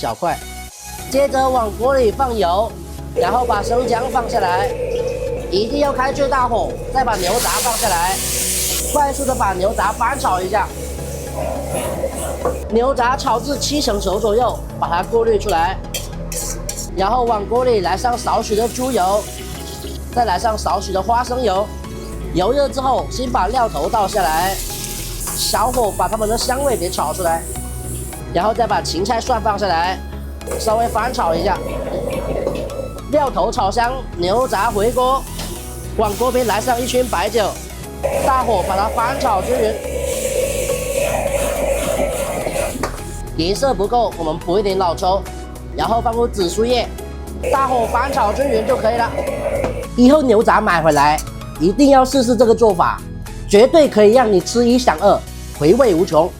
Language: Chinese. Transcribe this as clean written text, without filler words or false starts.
小块。接着往锅里放油，然后把生姜放下来，一定要开最大火，再把牛杂放下来，快速的把牛杂翻炒一下。牛杂炒至7成熟左右，把它过滤出来，然后往锅里来上少许的猪油，再来上少许的花生油。油热之后，先把料头倒下来，小火把它们的香味给炒出来，然后再把芹菜蒜放下来，稍微翻炒一下。料头炒香，牛杂回锅，往锅边来上1圈白酒，大火把它翻炒均匀。颜色不够，我们补一点老抽，然后放入紫苏叶，大火翻炒均匀就可以了。以后牛杂买回来一定要试试这个做法，绝对可以让你吃1享2，回味无穷。